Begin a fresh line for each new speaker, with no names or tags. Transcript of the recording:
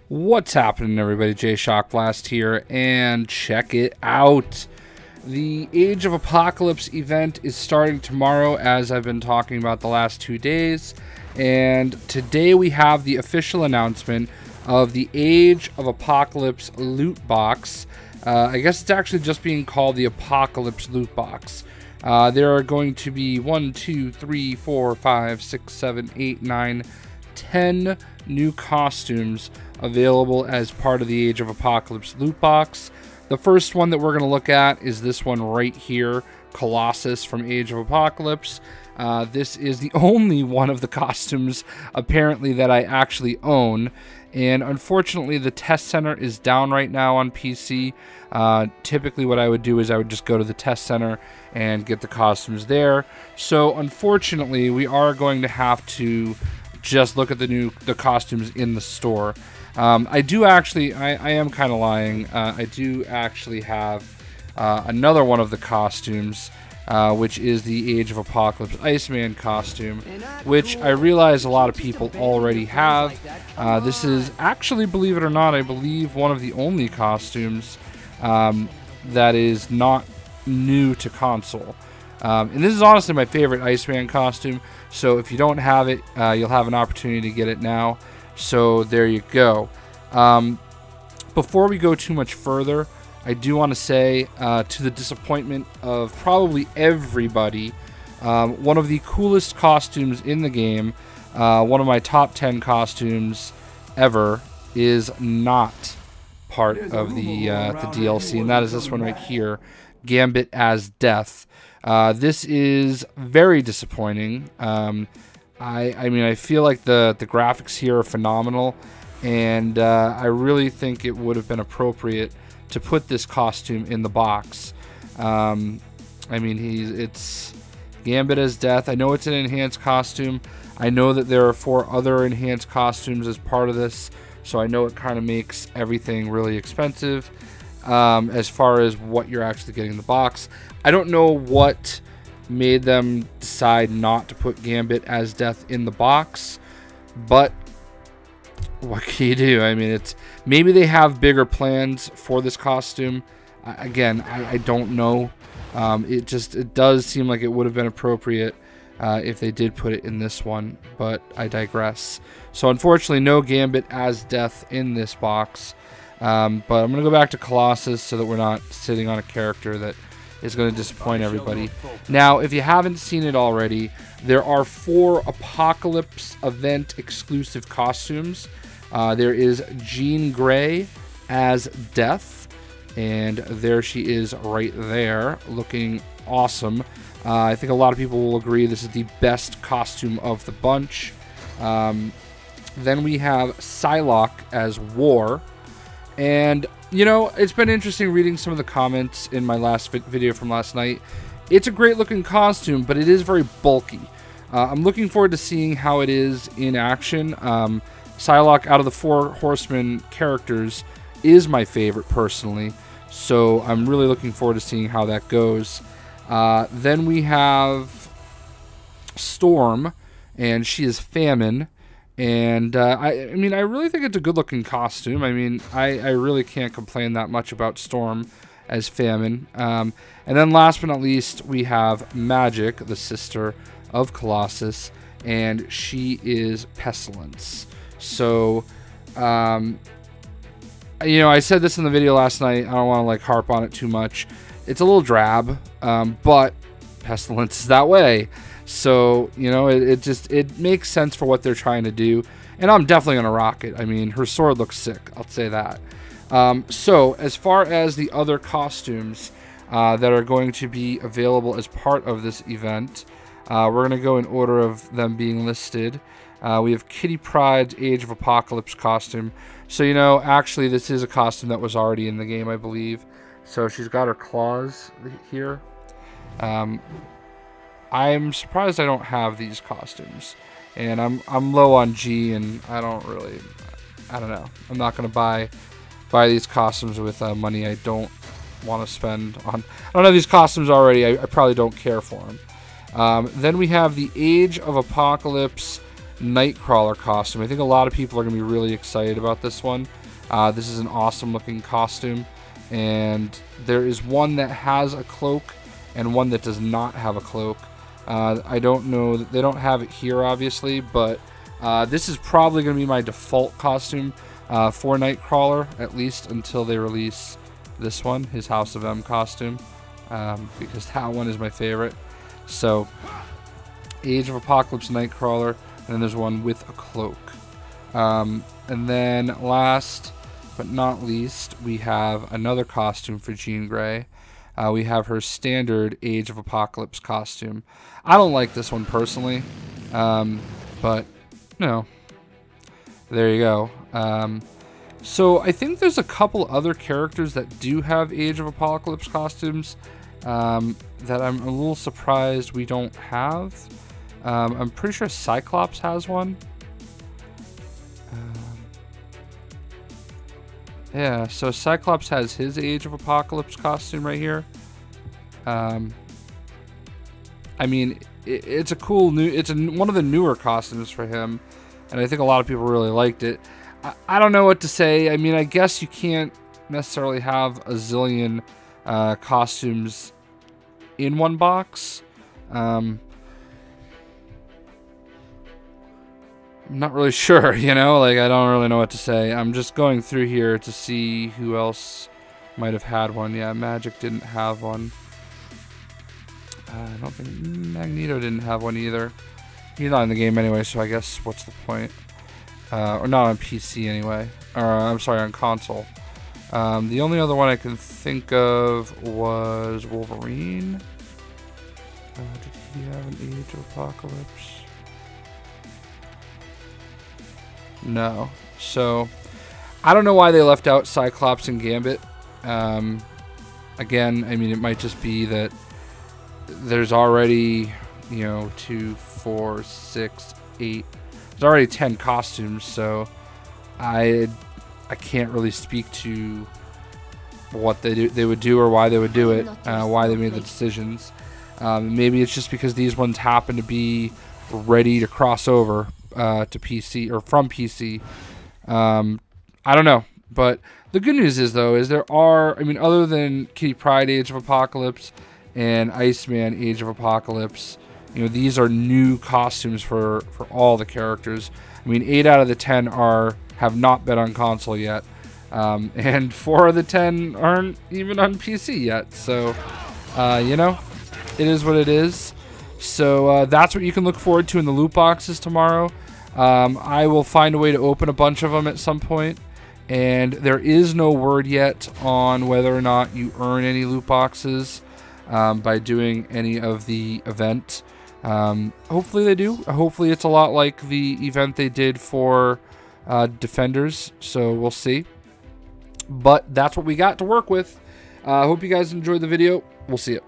What's happening, everybody? JayShockblast here, and check it out. The Age of Apocalypse event is starting tomorrow, as I've been talking about the last 2 days. And today we have the official announcement of the Age of Apocalypse loot box. I guess it's actually just being called the Apocalypse loot box. There are going to be 1, 2, 3, 4, 5, 6, 7, 8, 9, 10 new costumes available as part of the Age of Apocalypse loot box. The first one that we're going to look at is this one right here, Colossus from Age of Apocalypse. This is the only one of the costumes apparently that I actually own, and unfortunately the test center is down right now on PC. Typically what I would do is I would just go to the test center and get the costumes there. So unfortunately we are going to have to just look at the costumes in the store. I do actually, I am kind of lying. I do actually have another one of the costumes, which is the Age of Apocalypse Iceman costume, which I realize a lot of people already have. This is actually, believe it or not, I believe one of the only costumes that is not new to console. And this is honestly my favorite Iceman costume, so if you don't have it, you'll have an opportunity to get it now. So there you go. Before we go too much further, I do want to say, to the disappointment of probably everybody, one of the coolest costumes in the game, one of my top 10 costumes ever, is not part of the DLC, and that is this one right here, Gambit as Death. This is very disappointing. I mean, I feel like the graphics here are phenomenal, and I really think it would have been appropriate to put this costume in the box. I mean, it's Gambit as Death. I know it's an enhanced costume. I know that there are 4 other enhanced costumes as part of this, so I know it kind of makes everything really expensive as far as what you're actually getting in the box. I don't know what made them decide not to put Gambit as Death in the box, but what can you do? I mean, it's maybe they have bigger plans for this costume. Again, I don't know. It does seem like it would have been appropriate if they did put it in this one, but I digress. So unfortunately, no Gambit as Death in this box. But I'm gonna go back to Colossus so that we're not sitting on a character that is going to disappoint everybody. Now, if you haven't seen it already, there are 4 Apocalypse event exclusive costumes. There is Jean Grey as Death, and there she is right there, looking awesome. I think a lot of people will agree this is the best costume of the bunch. Then we have Psylocke as War, and you know, it's been interesting reading some of the comments in my last video from last night. It's a great looking costume, but it is very bulky. I'm looking forward to seeing how it is in action. Psylocke, out of the 4 Horsemen characters, is my favorite personally, so I'm really looking forward to seeing how that goes. Then we have Storm, and she is Famine. And I mean, I really think it's a good-looking costume. I mean, I really can't complain that much about Storm as Famine. And then last but not least, we have Magik, the sister of Colossus, and she is Pestilence. So, you know, I said this in the video last night. I don't want to, like, harp on it too much. It's a little drab, but Pestilence is that way. So, you know, it makes sense for what they're trying to do. And I'm definitely going to rock it. I mean, her sword looks sick. I'll say that. So, as far as the other costumes that are going to be available as part of this event, we're going to go in order of them being listed. We have Kitty Pryde's Age of Apocalypse costume. So, you know, actually, this is a costume that was already in the game, I believe. So, she's got her claws here. I'm surprised I don't have these costumes, and I'm low on G, and I don't know. I'm not gonna buy these costumes with money I don't want to spend on. I don't have these costumes already. I probably don't care for them. Then we have the Age of Apocalypse Nightcrawler costume. I think a lot of people are going to be really excited about this one. This is an awesome looking costume, and there is one that has a cloak and one that does not have a cloak. I don't know, they don't have it here obviously, but this is probably going to be my default costume for Nightcrawler, at least until they release this one, his House of M costume, because that one is my favorite. So Age of Apocalypse Nightcrawler, and then there's one with a cloak. And then last but not least, we have another costume for Jean Grey. We have her standard Age of Apocalypse costume. I don't like this one personally, but no, there you go. So I think there's a couple other characters that do have Age of Apocalypse costumes that I'm a little surprised we don't have. I'm pretty sure Cyclops has one. Yeah, so Cyclops has his Age of Apocalypse costume right here. I mean, it's a cool new, one of the newer costumes for him, and I think a lot of people really liked it. I don't know what to say. I mean, I guess you can't necessarily have a zillion costumes in one box. I'm not really sure, you know, like I don't really know what to say. I'm just going through here to see who else might have had one. Yeah, Magik didn't have one. I don't think Magneto didn't have one either. He's not in the game anyway, so I guess what's the point? Or not on PC anyway. Or I'm sorry, on console. The only other one I can think of was Wolverine. Did he have an Age of Apocalypse? No. So, I don't know why they left out Cyclops and Gambit. Again, I mean, it might just be that there's already, you know, 2, 4, 6, 8. There's already 10 costumes, so I can't really speak to what they would do or why they would do it, why they made the decisions. Maybe it's just because these ones happen to be ready to cross over to PC or from PC. I don't know, but the good news is though there are, I mean, other than Kitty Pryde Age of Apocalypse and Iceman Age of Apocalypse, you know, these are new costumes for all the characters. I mean, 8 out of the 10 have not been on console yet, and 4 of the 10 aren't even on PC yet. So, you know, it is what it is. So that's what you can look forward to in the loot boxes tomorrow. I will find a way to open a bunch of them at some point, and there is no word yet on whether or not you earn any loot boxes by doing any of the event. Hopefully they do. Hopefully it's a lot like the event they did for Defenders, so we'll see. But that's what we got to work with. I hope you guys enjoyed the video. We'll see you.